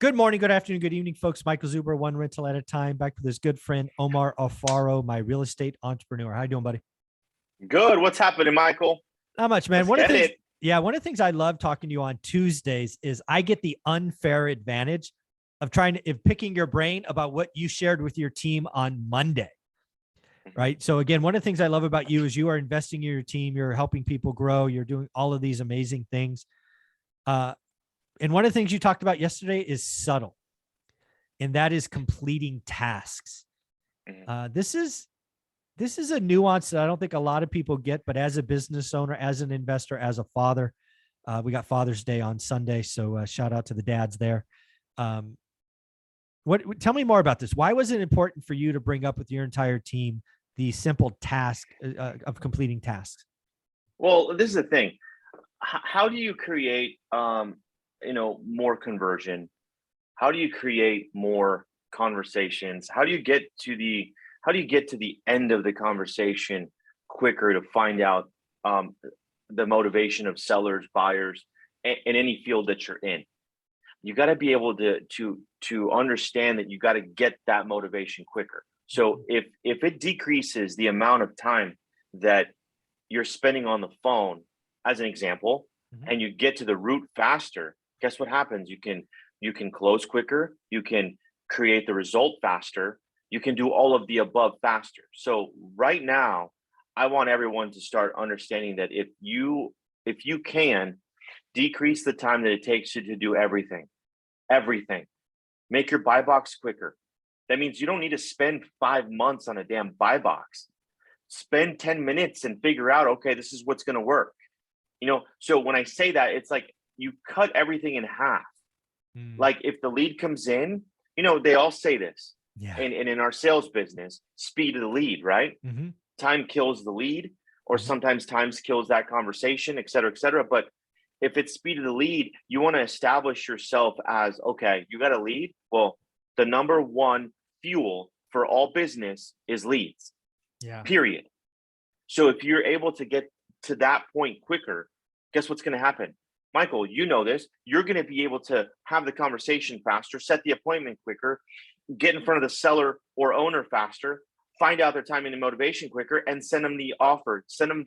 Good morning, good afternoon, good evening, folks. Michael Zuber, one rental at a time, back with his good friend Omar Alfaro, my real estate entrepreneur. How you doing, buddy? Good. What's happening, Michael? Not much, man. Let's One of get the things, it. yeah, one of the things I love talking to you on Tuesdays is I get the unfair advantage of picking your brain about what you shared with your team on Monday. Right. So again, one of the things I love about you is you are investing in your team, you're helping people grow, you're doing all of these amazing things. And one of the things you talked about yesterday is subtle, and that is completing tasks. This is a nuance that I don't think a lot of people get, but as a business owner, as an investor, as a father, we got Father's Day on Sunday. So shout out to the dads there. Tell me more about this. Why was it important for you to bring up with your entire team the simple task of completing tasks? Well, this is the thing. How do you create, more conversion? How do you create more conversations? How do you get to the end of the conversation quicker to find out the motivation of sellers, buyers, in any field that you're in? You got to be able to understand that you got to get that motivation quicker. So if it decreases the amount of time that you're spending on the phone, as an example, and you get to the root faster, guess what happens? You can close quicker, you can create the result faster, you can do all of the above faster. So right now, I want everyone to start understanding that if you can decrease the time that it takes you to do everything, make your buy box quicker. That means you don't need to spend 5 months on a damn buy box. Spend 10 minutes and figure out, okay, this is what's going to work. So when I say that, it's like you cut everything in half. Like if the lead comes in, they all say this. Yeah. And in our sales business, speed of the lead, right? Time kills the lead, or sometimes time kills that conversation, et cetera, et cetera. But if it's speed of the lead, you want to establish yourself as, okay, you got a lead. Well, the number one fuel for all business is leads. Yeah. Period. So if you're able to get to that point quicker, guess what's going to happen? Michael, you know this. You're going to be able to have the conversation faster, set the appointment quicker, get in front of the seller or owner faster, find out their timing and motivation quicker, and send them the offer, send them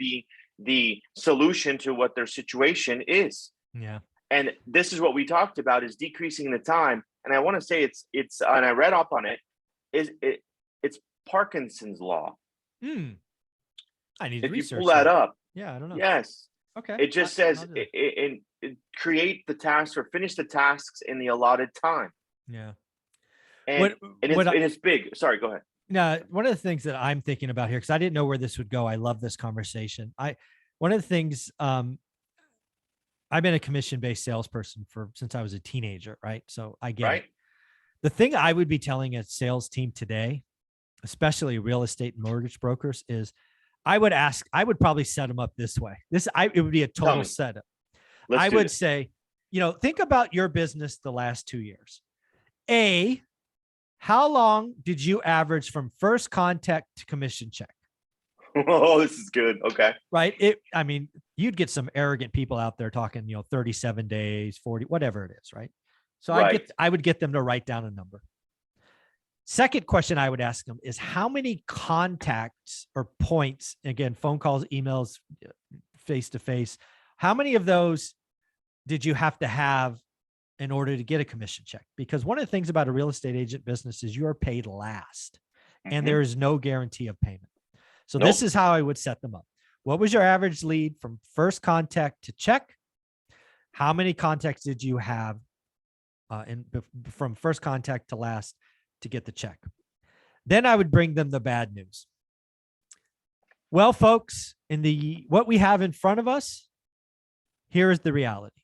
the solution to what their situation is. Yeah. And this is what we talked about, is decreasing the time. And I want to say it's and I read up on it, it's Parkinson's law. I need to research. If you pull that up. Yeah, I don't know. Yes. Okay. It just says create the tasks or finish the tasks in the allotted time. Yeah. And it's big. Sorry, go ahead. Now, one of the things that I'm thinking about here, because I didn't know where this would go. I love this conversation. One of the things, I've been a commission-based salesperson since I was a teenager, right? So I get it. The thing I would be telling a sales team today, especially real estate and mortgage brokers, is I would probably set them up this way. It would be a total setup. I would say, think about your business the last 2 years. How long did you average from first contact to commission check? Oh, this is good. Okay. Right. You'd get some arrogant people out there talking, 37 days, 40, whatever it is. Right. So I would get them to write down a number. Second question I would ask them is, how many contacts or points, again, phone calls, emails, face-to-face, how many of those did you have to have in order to get a commission check? Because one of the things about a real estate agent business is you are paid last, and there is no guarantee of payment. So this is how I would set them up. What was your average lead from first contact to check? How many contacts did you have from first contact to last to get the check? Then I would bring them the bad news. Well, folks, what we have in front of us, here is the reality.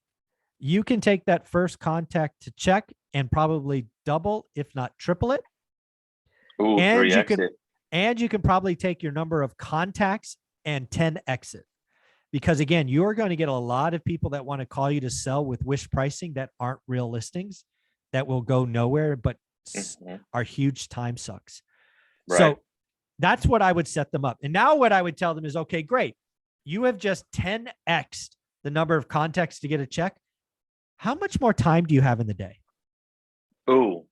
You can take that first contact to check and probably double, if not triple it. Ooh, and you can probably take your number of contacts and 10x it. Because again, you're going to get a lot of people that want to call you to sell with wish pricing that aren't real listings, that will go nowhere, but are huge time sucks. Right. So that's what I would set them up. And now what I would tell them is, okay, great. You have just 10x'd the number of contacts to get a check. How much more time do you have in the day? Ooh,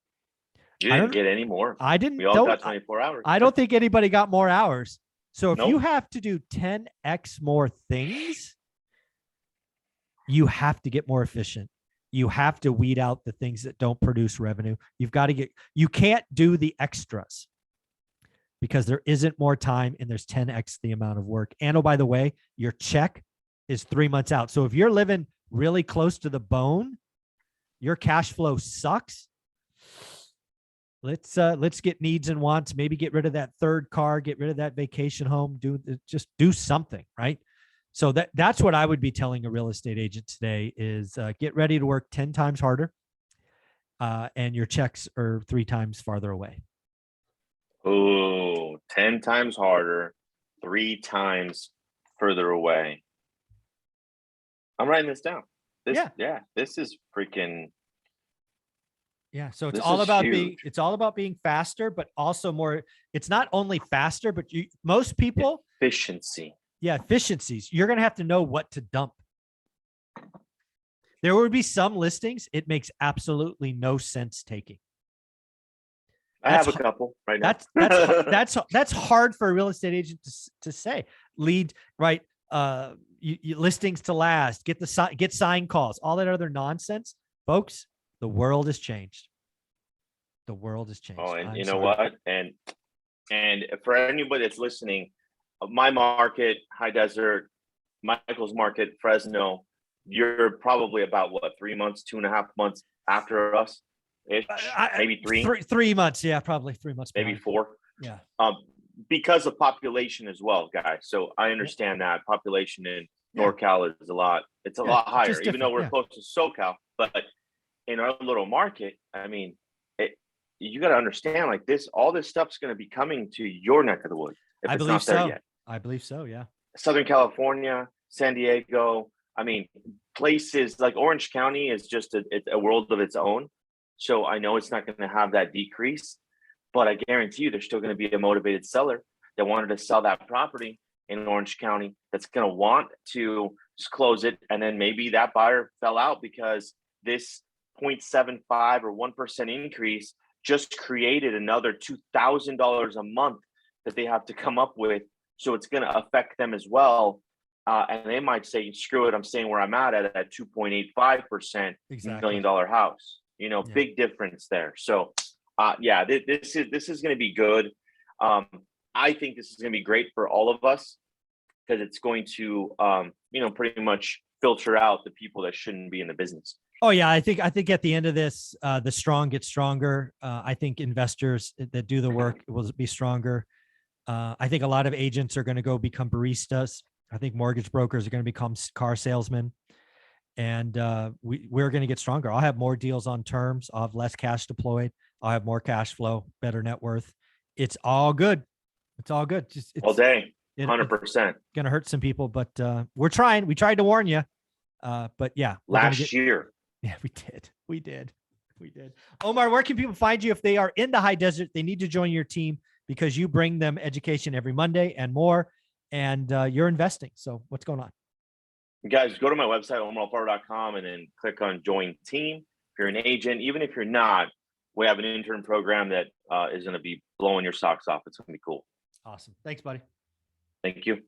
you I didn't don't, get any more. I We didn't, all don't, got 24 hours. I don't think anybody got more hours. So if you Nope. have to do 10x more things, you have to get more efficient. You have to weed out the things that don't produce revenue. You can't do the extras because there isn't more time and there's 10x the amount of work. And oh, by the way, your check is 3 months out. So if you're living really close to the bone, your cash flow sucks. Let's get needs and wants, maybe get rid of that third car, get rid of that vacation home, just do something, right? So that's what I would be telling a real estate agent today is get ready to work 10 times harder and your checks are 3 times farther away. Ooh, 10 times harder, 3 times further away. I'm writing this down. This is freaking. Yeah. So it's all about being faster, but also more. It's not only faster, but most people efficiency. Yeah, efficiencies. You're going to have to know what to dump. There would be some listings it makes absolutely no sense taking. I have a couple right now. That's hard for a real estate agent to say. Lead right, listings to last. Get sign calls. All that other nonsense, folks. The world has changed. The world has changed. Oh, and you know what? And for anybody that's listening, my market, High Desert, Michael's market, Fresno, you're probably about what, 3 months, 2.5 months after us, ish, maybe 3. 3 months, yeah, probably 3 months, maybe 4. Yeah. Because of population as well, guys. So I understand that population in NorCal is a lot. It's a lot higher, even though we're close to SoCal. But in our little market, I mean, you got to understand, like all this stuff's going to be coming to your neck of the woods. If it's not there yet. I believe so. Yeah. Southern California, San Diego. I mean, places like Orange County is just a world of its own. So I know it's not going to have that decrease, but I guarantee you there's still going to be a motivated seller that wanted to sell that property in Orange County that's going to want to close it. And then maybe that buyer fell out because this 0.75 or 1% increase just created another $2,000 a month that they have to come up with. So it's going to affect them as well. And they might say, screw it, I'm staying where I'm at 2.85% $1 million house. Big difference there. So this is going to be good. I think this is going to be great for all of us because it's going to, pretty much filter out the people that shouldn't be in the business. Oh yeah, I think at the end of this, the strong get stronger. I think investors that do the work will be stronger. I think a lot of agents are going to go become baristas. I think mortgage brokers are going to become car salesmen, and we're going to get stronger. I'll have more deals on terms. I'll have less cash deployed. I'll have more cash flow, better net worth. It's all good. It's all good. All day, 100%. Going to hurt some people, but we're trying. We tried to warn you, but yeah. Last year. Yeah, we did. Omar, where can people find you if they are in the High Desert? They need to join your team because you bring them education every Monday and more, and you're investing. So what's going on? Guys, go to my website, omaralfaro.com, and then click on join team. If you're an agent, even if you're not, we have an intern program that is going to be blowing your socks off. It's going to be cool. Awesome. Thanks, buddy. Thank you.